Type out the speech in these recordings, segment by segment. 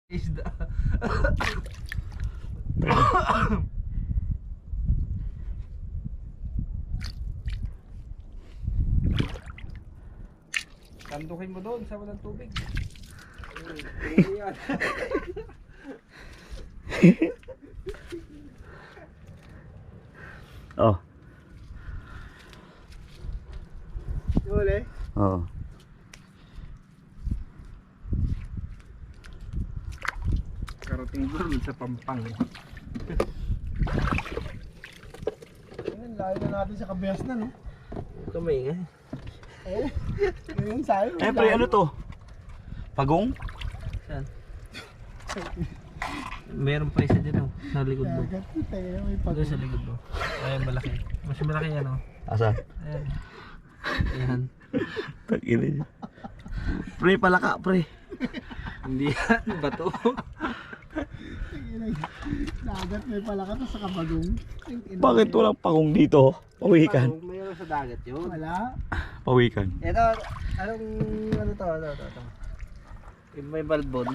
Isda. Tandukin mo doon sa walang tubig. Yan. Oh. Huli? Oo. Karating doon sa Pampang. Ayun, layo na natin sa Kabias na, no? Kamay nga. Eh, yun sa'yo. Eh, pre, ano to? Pagong? Saan? Meron pa isa dyan, oh, sa likod mo. Dagat, tayo, may Doon sa pag- likod mo. Ayan, malaki. Mas malaki yan, oh. Asa? Ayan. Ayan. Tag-ina niya. Pre, palaka, pre. Hindi yan. Bato. Dagat, may palaka to sa Kabagong. Bakit walang pagong dito? Pawikan. Mayroon sa dagat yun. Wala. Pawikan. Ito, anong, ano to, ito. Yung may balbon.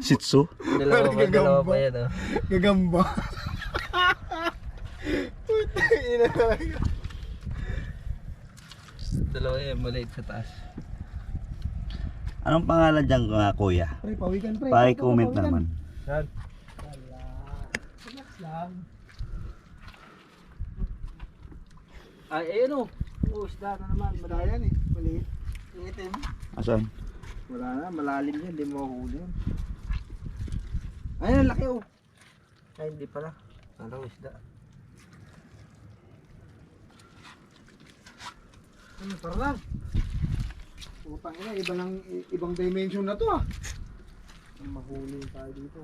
Shih-tzu? Dalawa pa yan, oh. Gagamba. Puta, ina talaga. Dalawa yan, maliit sa taas. Anong pangalan dyan, kuya? Pre, pawikan, pre. Paki-comment Pawikan. naman. Saan? Wala. Relax lang. Ay, ayun, oh. Oh, isda na naman. Wala yan eh. Maliit. Yung itim. Asan? Wala na, malalim yan, hindi mo huli yan. Ayun, laki, oh. Ay, hindi pala. Ano, isda. Ano, parang. Putang ina, ibang dimension na to ah. Ang mahuli tayo dito.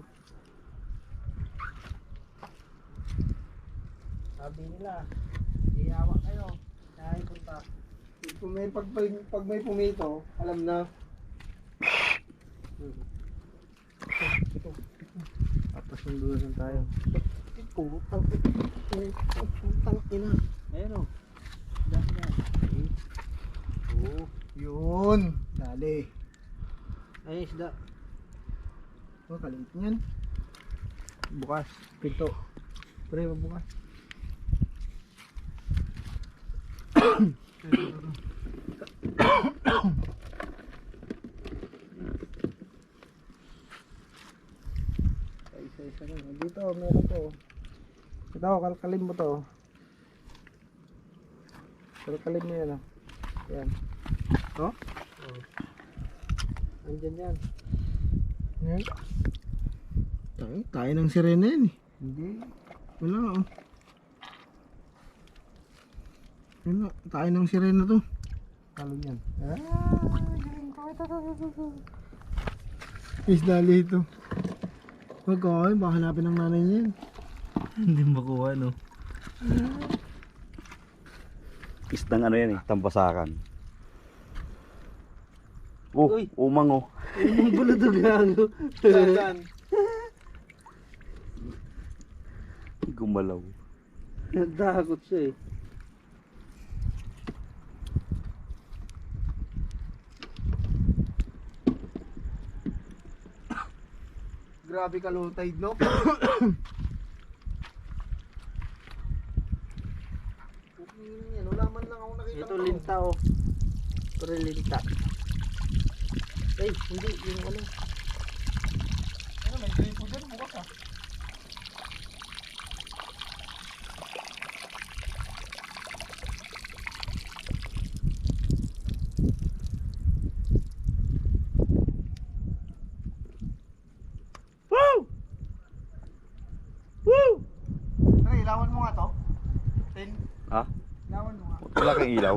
Sabi nila, iyawa kayo. Kaya punta. Pag may pumito, alam na. Tapos nandun tayo. Putang ina. Ayun, oh. Isda yan. Oh, yun. Dali. Ay, isda. Oh, kaliit niyan. Bukas. Pinto. Pre, mabukas. Isa-isa lang. Dito, meron to. Ito, kalkalin mo to. Kalkalin mo yan, oh. Yan. Oh? Andyan yan. Yan. Tayo ng sirena yan eh. Hindi. Wala oh. Wala. Tayo ng sirena to. Kalon yan. Isda ito. Wag ko, baka hanapin ng nanay niya yan. Hindi makuha, no? Isdang ano yan eh, tampasakan. Oh, Uy. umang oh. Yung buludog lang. Saan? Gumalaw. Nagdakot siya eh. Grabe ka low tide, no? Yan, wala man lang ako nakita. Ito linta, oh. Pero linta. Eh, hindi. Yung ano. Ano, may gripo dyan, bukas ah. Woo! Woo! Pre, ilawan mo nga to. Tin, Ha? ilawan mo nga. Wala kang ilaw?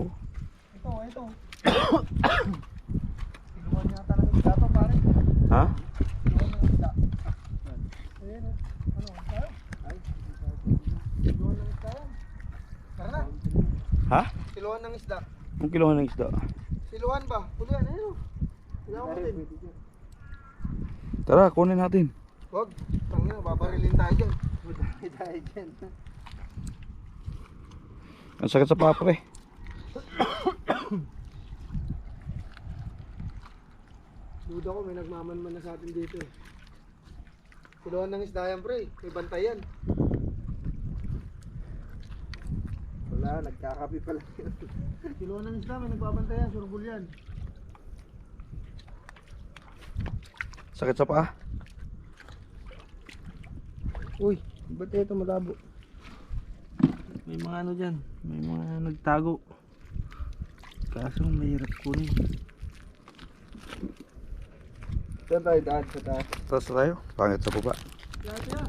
Ito. Tiluan niya talaga ng isda to, pare. Ha? Tiluan ng isda. Ayan oh. Ano, tayo? Ay, tiluan ng isda yan. Tara na. Ha? Tiluan ng isda. Ang kilohan ng isda. Siluan ba? Pulian, ayun oh. Ilawan natin. Tara, kunin natin. Wag, tangina, babarilin tayo dyan. Budami tayo dyan. Ang sakit sa paa, pre. Duda ko may nagmamanman na sa atin dito eh. Kiluhan ng isda yan pre, may bantayan. Wala, nagkakapi pala yun. Kiluhan ng isda, may nagbabantayan, surbol yan. Sakit sa paa. Uy, ba't ito malabo? May mga ano dyan, may mga nagtago. Kaso mahirap kunin. Saan tayo daan sa taas? Tapos tayo. Pangit sa baba. Dati yan.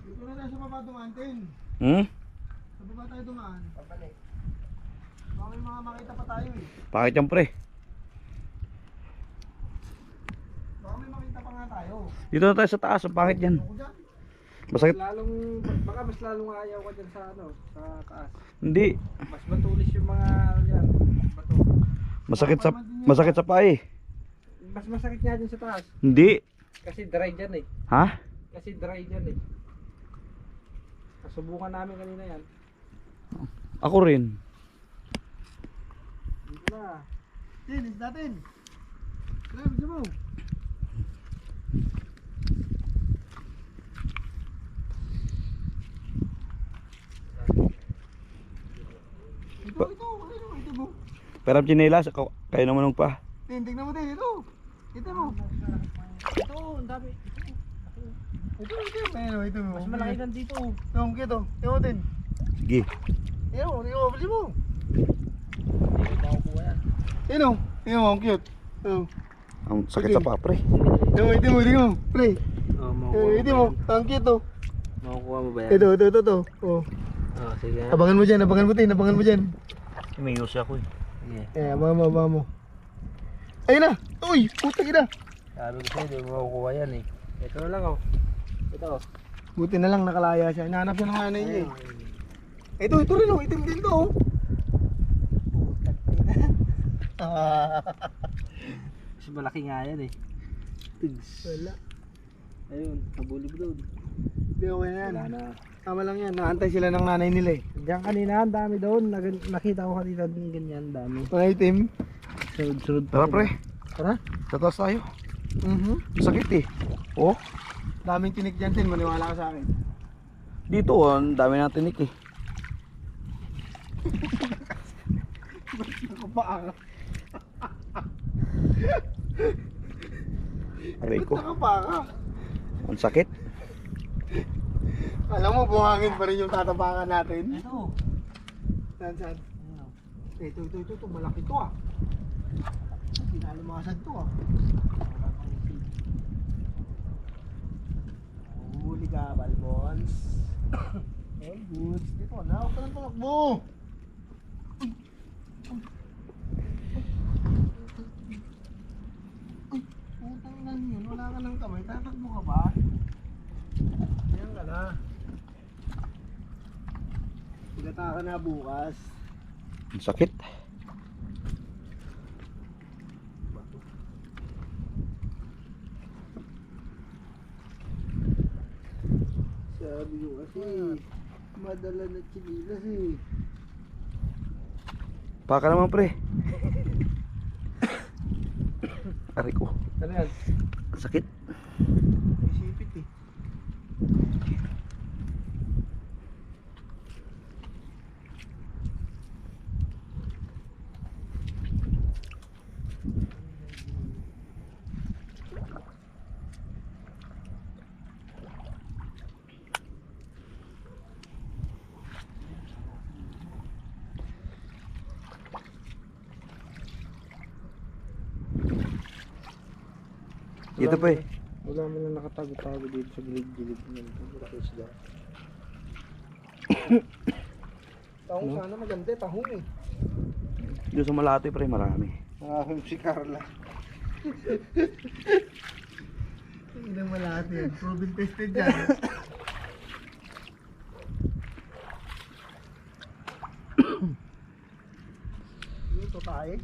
Dito na tayo sa baba dumaan, Tin. Sa baba tayo dumaan. Pabalik. Baka may mga makita pa tayo eh. Pangit yan pre. Baka may makita pa nga tayo. Dito na tayo sa taas. Ang pangit yan. Ako dyan. Masakit. Baka mas lalong ayaw ka dyan sa ano, sa taas. Hindi. Mas matulis yung mga yan, bato. Masakit sa paa eh. Mas masakit nga dyan sa taas. Hindi. Kasi dry dyan eh. Ha? Kasi dry dyan eh. Nasubukan namin kanina yan. Ako rin. Dito na. Tin, isda Tin. Kaya, bisa mo. Ito mo. Pero ang chinelas, kayo naman nung pa. Tin, tignan mo Tin, ito. Ito mo. Ito, ang dami. Ito, ito mo. Mas malaki lang dito. Ito, ito. Ito mo Tin. Sige. Ito mo, bili mo. Hindi ko makukuha yan. Ito mo, ang cute. Ito. Ang sakit sa paa pre. Ito mo. Pre. Makukuha Ito mo, ang cute to. Makukuha mo ba yan? Ito. Oh. Sige. Abangan mo dyan, abangan mo dyan. May yusi ako eh. Sige. Abangan mo. Ayun na! Uy! Putang ina! Sabi ko sa'yo, hindi mo makukuha yan eh. Ito na lang oh. Ito oh. Buti na lang nakalaya siya. Hinahanap siya ng nanay niya eh. Ito rin oh. Itim din to oh. Putang ina. Mas malaki nga yan eh. Tigs. Wala. Ayun, nabulib doon. Hindi okay na yan. Wala na. Tama lang yan. Naantay sila ng nanay nila eh. Diyan kanina, ang dami doon. Nakita ko kanina din ganyan, dami. Mga itim. Sunod-sunod Tara pre. Tara. Sa taas tayo. Sakit eh. Oh. Daming tinik dyan Tin. Maniwala ka sa akin. Dito ang dami natin eh. Nakapaa ka. Aray ko. Nakapaa ka. Ang sakit. Alam mo, buhangin pa rin yung tatapakan natin. Ito. Saan? Ito. Malaki to ah. Pinalumasag to ah. Huli ka, Balbons. All goods. Dito na, huwag ka nang tumakbo. Uy, putang ina yun. Wala ka ng kamay. Tatakbo ka ba? Ayan ka na. Pagata ka na bukas. Ang sakit. Sabi ko kasi, madala na chinilas eh. Paka naman pre. Aray ko. Ano yan? Ang sakit. Isipit eh. Dito pa eh. Wala mo lang nakatago-tago dito sa gilid-gilid ng isda. Tahong sana maganda, tahong eh. Dito sa Malate pre, marami. Si Carla. Hindi na malaki yan. Proven tested yan. Ito tayo.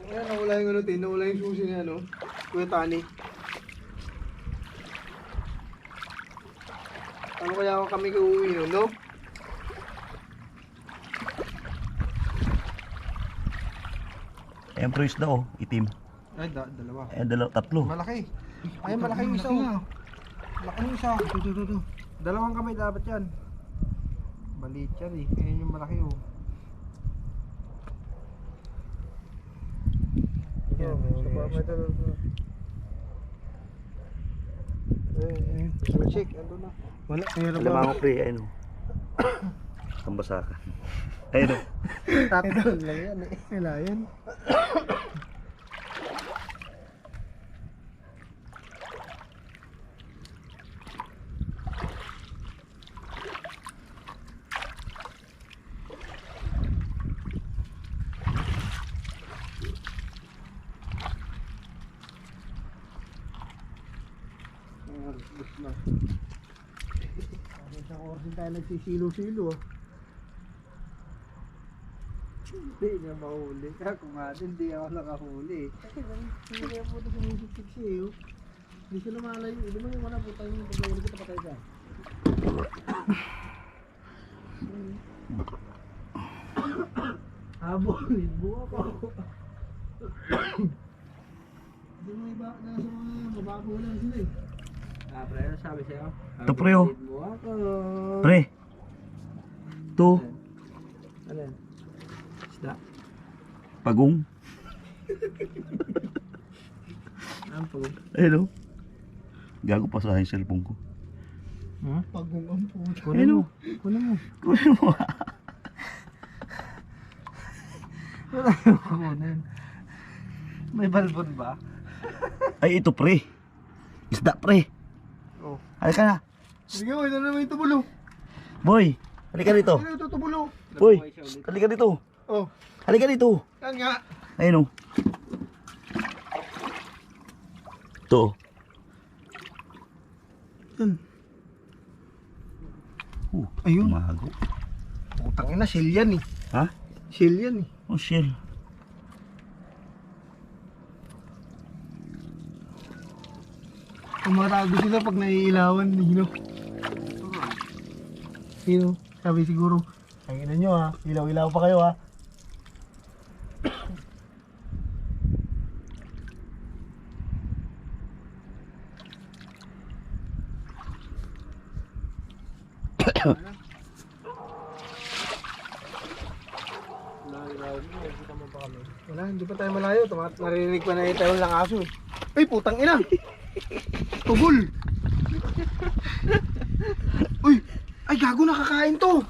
Ayan, nawala yung ano, nawala yung susi niya, no? Kuya Tani. Ano kaya kami uuwi nun, no? Ayan pro isda oh, itim. Ay, dalawa. Ayan tatlo. Malaki. Ay, malaki yung isa. Malaki yung isa. Ito. Dalawang kamay dapat yan. Maliit yan eh. Ayan yung malaki oh. Yan, sa pama ito. Ayun. Check, ando na. Wala, mayroon Alam mo pre, ayun oh. Tambasakan. Ayun oh. Tatlo lang yan eh. Wala yan. Isang oras din tayo nagsisilo-silo ah. Hindi niya mahuli. Ako nga din, hindi ako nakahuli. Kasi hindi niya po ito sumisip siya eh. Hindi siya lumalayo. Hindi mo yung wala po tayo yung pag-uuli kita patay ka. Habulin mo ako. Hindi mo iba na sa mga mabago lang sila eh. Pre, ano sabi sa'yo? Ito pre oh. Habulin mo ako. Pre. Ito. Ano yan? Isda. Pagong. Ano po? Ayun oh. Gago pa sa yung cellphone ko. Pagong ang puto. Kunin mo. Kunin mo. Kunin mo. Wala yung kunin. May balbon ba? Ay ito pre. Isda pre. Oh. Halika na. Sige mo, ito na naman yung tubulo. Boy. Halika dito. Ano ito tubulo? Boy. Halika dito. Oh. Halika dito. Yan nga. Ayun oh. Ito. Yan. Ayun. Umago. Putang ina, shell yan eh. Ha? Shell yan eh. Oh shell. Tumatago sila pag naiilawan. Hino. Hino. Sabi siguro, ang ina nyo ha. Ilaw-ilaw pa kayo ha. Wala, hindi pa tayo malayo. Narinig pa na tayo lang aso eh. Ay, putang ina! Tubol! Uy! Ay, gago, nakakain to!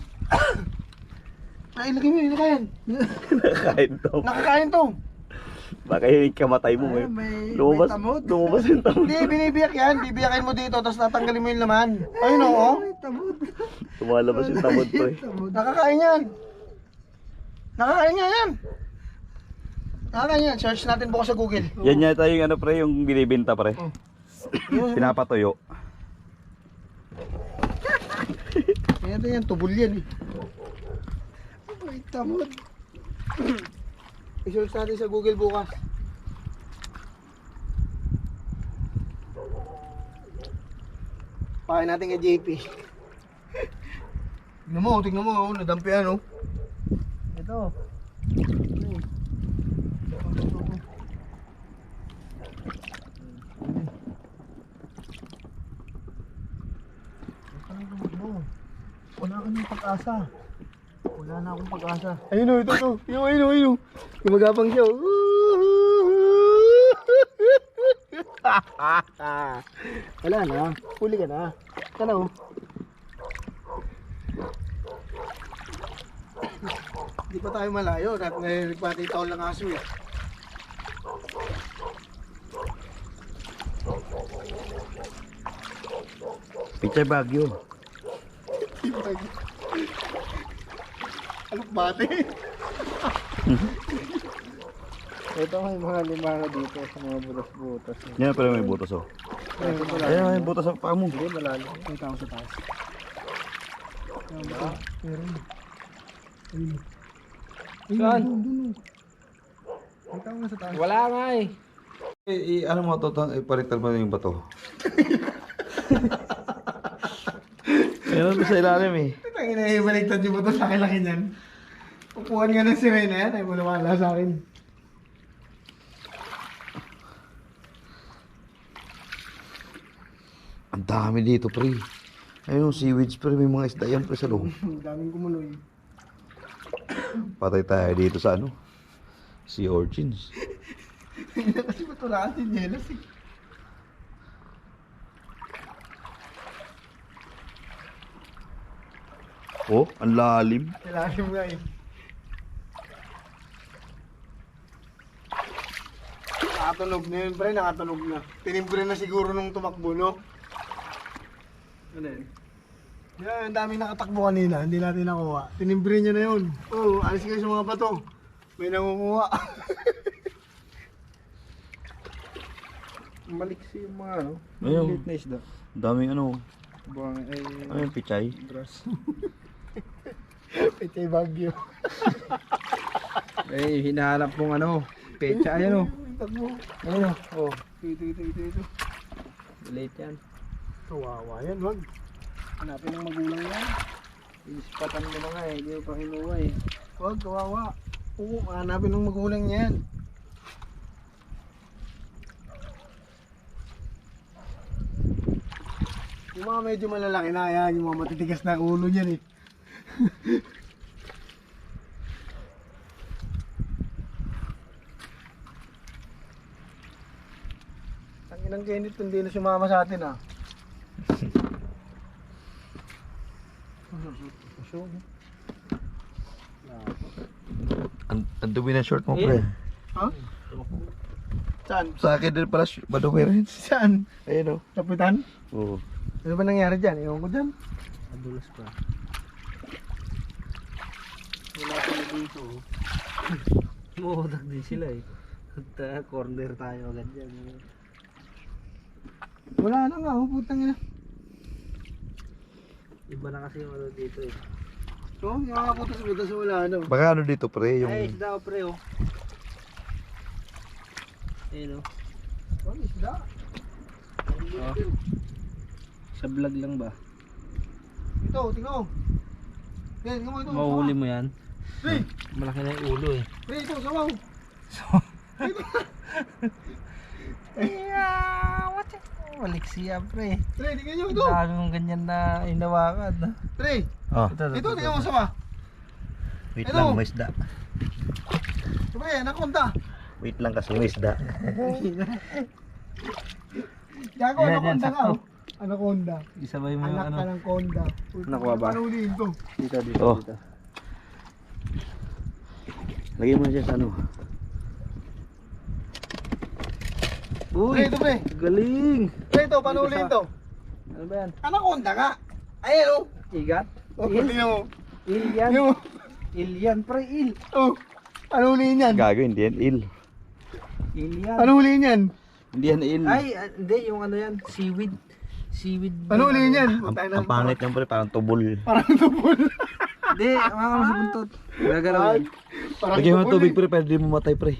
Ay, lagay mo, ilakayan. Nakakain to. Nakakain to! Baka yung kamatay mo Ay, eh. may Lumabas, tamot. lumabas yung tamot. Hindi, binibiyak yan. Bibiyakin mo dito, tapos natanggalin mo yung laman. Ayun oo. Lumalabas yung tamot pre. Nakakain yan. Nakakain yan. Nakakain yan. Search natin bukas sa Google. Yan yata yung ano pre, yung binibenta pre. Oh. Pinapatuyo. Ito yan, tubol yan eh. Ay, tamod. I-search natin sa Google bukas. Pakain natin kay JP. Tignan mo, nadampian oh. Ito. Wala ka ng pag-asa. Wala na akong pag-asa. Ayun o, ito. Ayun o. Gumagapang siya. Wala na. Huli ka na. Ano? Hindi pa tayo malayo. Nagpatay taon lang aso eh. Pichay Baguio. Alok bate. Ito may mga limango dito sa mga butas-butas. Yan pala may butas oh. Ayan may butas sa paa mo. Hindi, malalim. May tao sa taas. Meron. Saan? May tao nga sa taas. Wala nga eh. Ano mo to? Ipalitan mo yung bato. Meron sa ilalim eh. Ang inaibaliktad yung buto sa laki niyan. Upuan nga ng sirena yan. Ay wala sa akin. Ang dami dito pre. Ayun seaweeds pre. May mga isda yan pre sa loob. Ang daming kumuloy. Patay tayo dito sa ano. Sea urchins. Hindi na kasi matulaan si Jealous eh. Oh, ang lalim. Kailangan nga eh. Nakatunog na yun, pre. Nakatunog na. Tinimbre na siguro nung tumakbo, no? Ano yun? Yan, ang daming nakatakbo kanina. Hindi natin nakuha. Tinimbre niya na yun. Oo, alis kayo sa mga bato. May nangunguha. Maliksi yung mga ano. Ayun. Maliit na isda. Daming ano. Buwang ay Ano yung pichay? grass. Pechay Baguio. Eh, hinahanap mong ano. Pecha, ayan o. Takbo. Ayun o. Oh, Ito. late yan. Kawawa yan, wag. Hanapin ng magulang yan. Ispatan mo na nga eh. Hindi mo pa kinuha eh. Wag, kawawa. Oo, hanapin ng magulang yan. Yung mga medyo malalaki na yan, yung mga matitigas na ulo niyan eh. Ang inang Kenneth, hindi na sumama sa atin ah. Ang dumi ng short mo pre. Ha? Saan? Sa akin din pala madumi rin. Saan? Ayun oh. Kapitan? Oo. Ano ba nangyari dyan? Ewan ko dyan. Madulas pa. Wala pa na dito. Umuudak din sila eh. At corner tayo agad dyan. Wala na nga, putang ina. Iba na kasi yung ano dito eh. So, yung mga putas-putas wala ano. Baka ano dito pre, yung Ay, isda o pre oh. Ayun oh. Oh, isda. Oh. Sa vlog lang ba? Ito, tingnan mo. Yan, tingnan mo ito. Mahuhuli mo yan. Pre, Malaki na yung ulo eh. pre, ito, sawaw. Maliksi pre. Pre, tingnan nyo ito. Dami mong ganyan na inawakan. Pre, oh. ito, tingnan mo sawa. Wait Ito. lang, may isda. Pre, anaconda. Wait lang kasi may isda. Gago, Yan, yan, anaconda nga. sakto. Oh. Anaconda. Isabay mo yung Anak ano. ka ng konda. Nakuha ba? Paano ulihin to? Dito, dito, Oh. dito. Lagay mo na dyan sa ano. Pre, ito pre. Galing! Pre, ito, paano ulihin to? Ano ba yan? Anaconda nga. Ayan oh. Igat? Oh, tingnan mo. Il yan. Tingnan mo. Il yan, pre, il. Oh, ano ulihin yan? Gago, hindi yan il. Il yan. Ano ulihin yan? Hindi yan il. Ay, hindi, yung ano yan, seaweed. Seaweed. Ano ulihin yan? Ang pangit yan pre, parang tubol. Parang tubol. Hindi, mga sa buntot. Gagalaw yan. Parang Lagay mo ng tubig eh. pre, pwede di mo matay pre.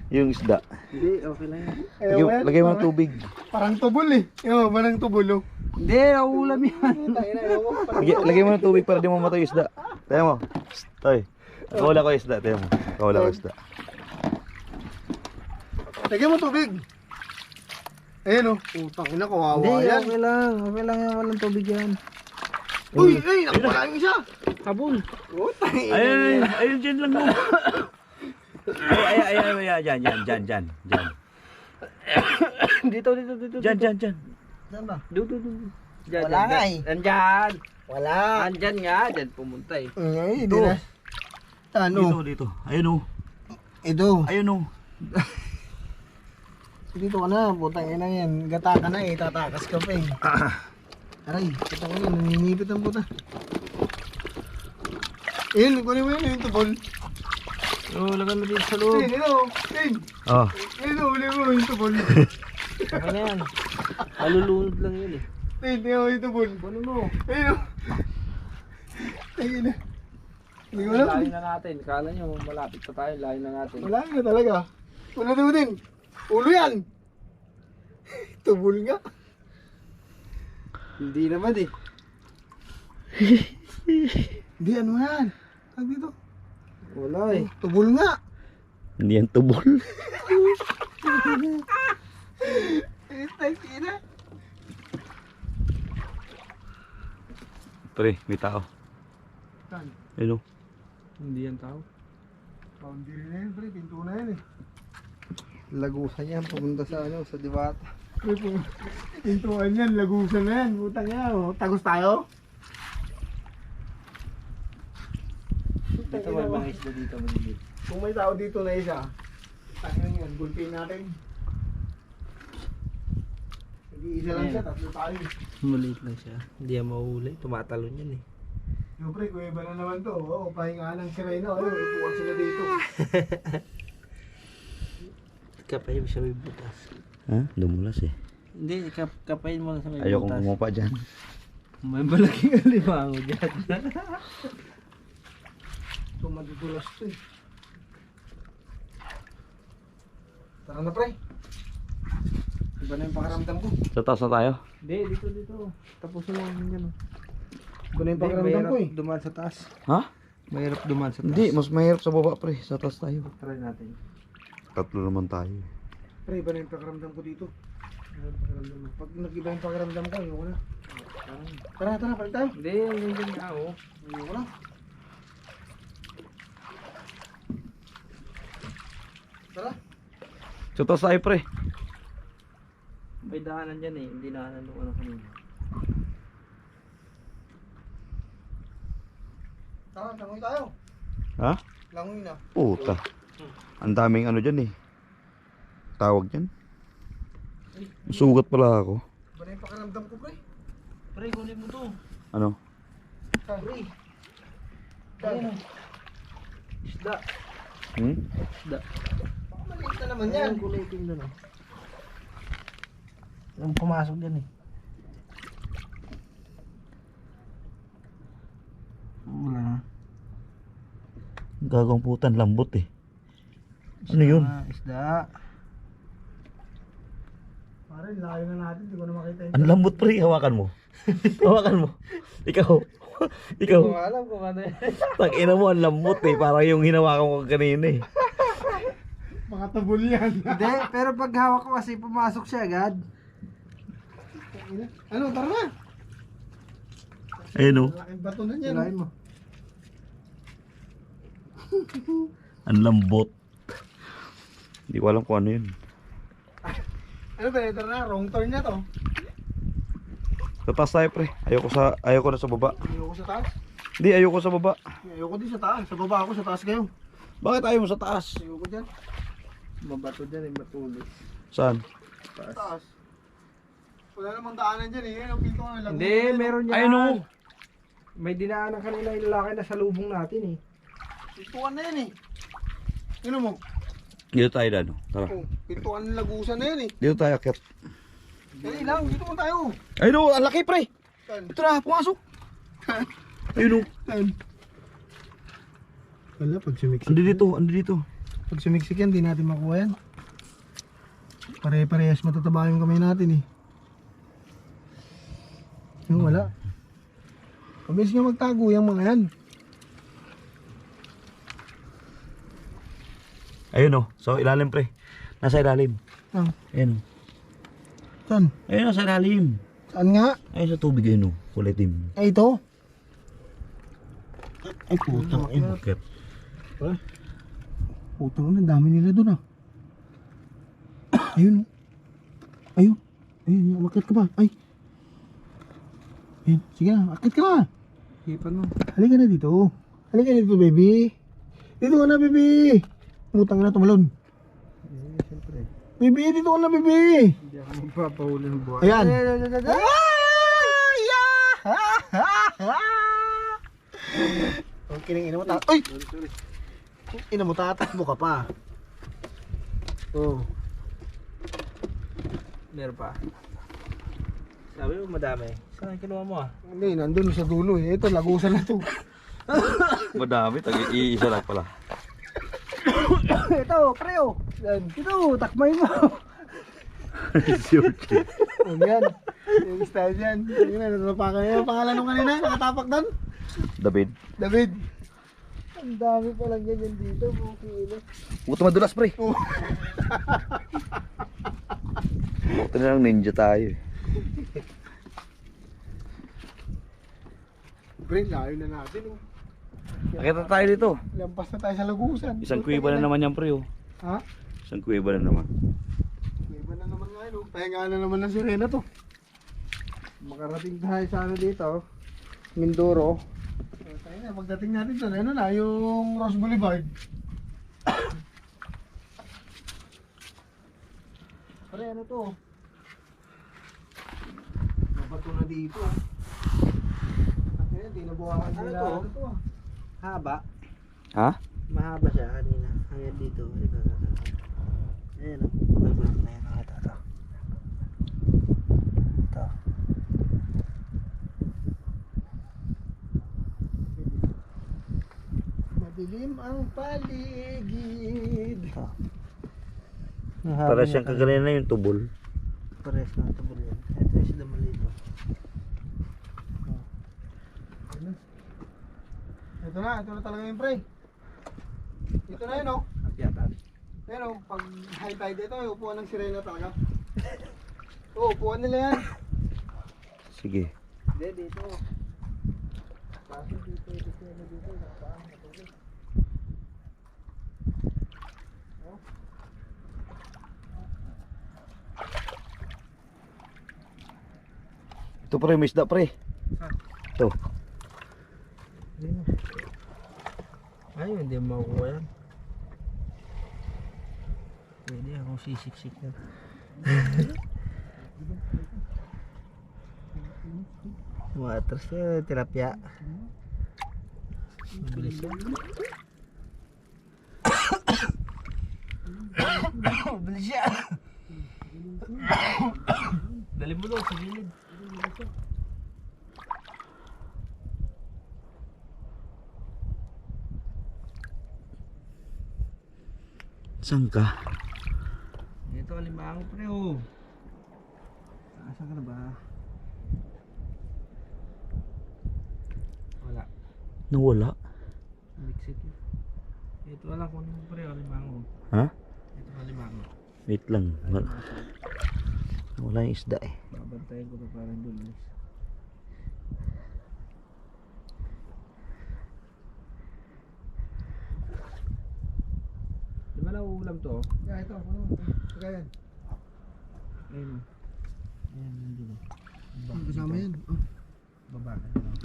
Yung isda. Hindi, okay lang yan. Lagay mo ng tubig. Parang tubol eh. Yung parang tubol oh. Hindi, nauulam yan. Lagay mo ng tubig para di mo matay yung isda. Tayo mo. Toy. Kawala ko yung isda, tayo mo. Kawala ko yung isda. Lagyan mo tubig. Ayan oh. Putang ina, kawawa Hindi, yan. okay lang. Okay lang yan, walang tubig yan. Uy, ay, nakapala yung isa. Habol. Putang ina. Ayun, dyan lang mo. Dyan. Dito. Dyan. Saan ba? Dito. Dyan, Wala nga eh. Nandyan. Wala. Nandyan nga, dyan pumunta eh. Ay, hindi na. Saan Dito, oh? dito. Ayun oh. Ito. Ayun oh. Dito ka na, putang ina yan. Gata ka na eh, tatakas ka pa eh. Aray, putang ina, naninipit ang puta. Ayun, kunin mo yun, yung tubol. Oo, lagan mo dito sa loob. Ayun, ito, ayun. Oh. Ayun, uli mo yung tubol. Ano na yan? Alulunod lang yun eh. Ayun, tingnan mo yung tubol. Ano mo? Ayun. Ayun na. Hindi ko alam. Layo na natin. Kala nyo, malapit pa tayo. Layo na natin. Wala na talaga. Wala na din. Ulo yan. Tubol nga. Hindi naman eh. Hindi, ano yan? Tag dito. Wala eh. Tubol nga. Hindi yan tubol. Ina. Pre, may tao. Saan? Ayun oh. Hindi yan tao. Boundary na yan, pre. Pinto na yan eh. Lagusan yan, pupunta sa ano, sa Diwata. Pintuan yan, lagusan na yan. Butang yan, oh. Tagos tayo? Dito may mga isda dito. Maliliit. Kung may tao dito na isa, tangin yan, gulpin natin. Hindi isa lang siya, tatlo tayo. Maliit lang siya. Hindi yan mauuli. Tumatalon yan eh. Yung pre, kuweba na naman to. Oo, pahinga ng sirena. Ayun, ipuan sila dito. Kapayin mo siya may butas. Ha? Dumulas eh. Hindi, kapayin mo lang sa may Ayokong butas. umupa dyan. May malaking alimango dyan. So, madudulas to eh. Tara na pre. Iba na yung pakiramdam ko. Sa taas na tayo? Hindi, dito. Tapusin mo namin dyan. Iba na yung pakiramdam ko eh. Dumaan sa taas. Ha? Mahirap dumaan sa taas. Hindi, mas mahirap sa baba pre. Sa taas tayo. Try natin. Tatlo naman tayo. Pre, iba na yung pakiramdam ko dito. Iba yung pakiramdam mo. Pag nag-iba yung pakiramdam ko, ayoko na. Tara, palit tayo. Hindi, hindi nga ako. Ayoko na. Tara. Sa taas tayo pre. May daanan dyan eh. Hindi daanan nung ano kanina. Tara, langoy tayo. Ha? Langoy na. Puta. Ang daming ano dyan eh. Tawag dyan. Sugat pala ako. Iba na yung pakiramdam ko, pre. Pre, kunin mo to. Ano? Pre. Ayun oh. Isda. Hmm? Isda. Baka maliit na naman yan. Ayan, kulay itim doon oh. Yung pumasok dyan eh. Wala na. Gagawang putan lambot eh. Ano yun? Isda. Pare, layo na natin. Hindi ko na makita yun. Ang lambot pre, hawakan mo. Hawakan mo. Ikaw. Ikaw. Hindi ko alam kung ano yan. Tangina mo, ang lambot eh. Parang yung hinawakan ko kanina eh. Mga tabol yan. Hindi, pero pag hawak ko kasi pumasok siya agad. Ano, tara na. Ayun oh. Malaking bato na yan. Hilahin mo. Ang lambot. Hindi ko alam kung ano yun. Ano ba, tara na. Wrong turn na to. Sa taas tayo pre. Ayoko na sa baba. Ayoko sa taas. Hindi, ayoko sa baba. Ayoko din sa taas. Sa baba ako, sa taas kayo. Bakit ayaw mo sa taas? Ayoko dyan. Mabato dyan eh, matulis. Saan? Sa taas. Wala namang daanan dyan eh. Ang pinto nga. Hindi, meron yan. Ayun oh. May dinaanan kanina yung lalaki na sa lubong natin eh. Pintuan na yan eh. Ano mo? Dito tayo dano. Tara. Oh, pintuan ng lagusan na yan eh. Dito tayo akit. Dali lang, dito mo tayo. Ayun oh, ang laki pre. Saan? Ito na, pumasok. Ayun oh. Saan? Wala, pag sumiksik. Andi dito. Pag sumiksik yan, di natin makuha yan. Pare-parehas matataba yung kamay natin eh. Yung wala. Pabilis nga magtago yung mga yan. Ayun oh. So ilalim pre. Nasa ilalim. Ah, Ayun oh. saan? Ayun nasa ilalim. Saan nga? Ayun sa tubig ayun oh. Kulay itim. Ay, ito. Ay putang ina. Bakit? Putang na, dami nila dun ah. Ayun. Ayun. Ayun, umakit ka ba? Ay. Ayun, sige na, akit ka na. Hipan mo. Halika na dito. Halika na dito, baby. Dito ka na, Bibi. Mutang na tumalon. Siyempre. Bibi, dito ka na, Bibi. Hindi ako magpapahuli ng buhay. Ayan. Ang kining ina mo ta. Ay! Sorry. Ina mo tatakbo ka pa. Oh. Meron pa. Sabi mo madami. Saan kinuha mo ah? Hindi, nandun sa dulo eh. Ito, lagusan na to. Madami, iisa lang pala. Ito, preo. Ito, takmay mo. Oh, yan. Yung style yan. Yung natatapakan niya. Yung pangalan nung kanina, nakatapak doon. David. David. Ang dami palang ganyan dito. Bukilo. Buto madulas, pre. Oh. Buto na lang ninja tayo eh. Pre, layo na natin. Oh. Nakita tayo dito. Lampas na tayo sa lagusan. Isang kuweba na naman yan, pre. Oh. Ha? Isang kuweba na naman. May iba na naman nga yun. Oh. Pahinga na naman ng sirena to. Makarating tayo sa ano dito. Mindoro. Tayo na, pagdating natin doon, ano na, yung Rose Boulevard. Pare, ano to? Mabato na dito. Kaya, di nabuhakan Ano nila. to? Ano to? Haba. Ha? Mahaba siya kanina. Hanggang dito. Ito. Ayan o. Magbablog na yan. Ito. Madilim ang paligid. Para siyang kaganina yung tubol. Pares ng tubol yan. Ito yung sila malito. Ito na talaga yung pre. Ito na yun, oh. Akyatan. Pero pag high tide ito, yung upuan ng sirena talaga. Oo, upuan nila yan. Sige. Hindi, dito. Bakit dito? Nakapaan. Natulog. Ito, pre, may isda, pre. Ito. Ayun, hindi mo makukuha yan. Pwede akong sisiksik yan. Waters ka, tilapia. Mabilis yan. Mabilis yan. Dali mo doon sa gilid. Saan ka? Ito, alimango pre oh. Asan ka na ba? Wala. Nawala. Mexico. Ito wala kung ano pre, alimango. Ha? Ito alimango. Wait lang. Wala. Wala yung isda eh. Babantayan ko to parang dulis. Di ba nauulam to? Yeah, ito. Ano? Kagayan. Ayun. Ayun, hindi na. Kasama yan. Oh. Baba ka na lang.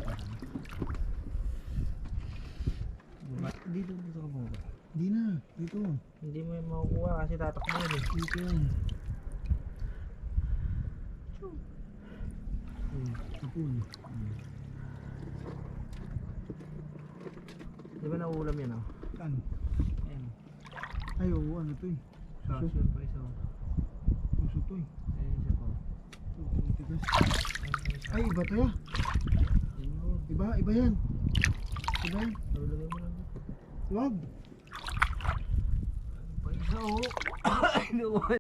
Baba. Dito ka bumaba. Hindi na. Dito. Hindi mo yung makukuha kasi tatakbo yun eh. Dito yan. Kapun. Di ba nauulam yan oh? Kan? Ayun. Ay, oo. Ano to eh? Sasyon pa isa oh. Puso to eh. Ayun isa po. Tigas. Ay, iba to ya. Ayun. Iba yan. Iba yan. Nalagay mo lang dito. Wag. Pa isa oh.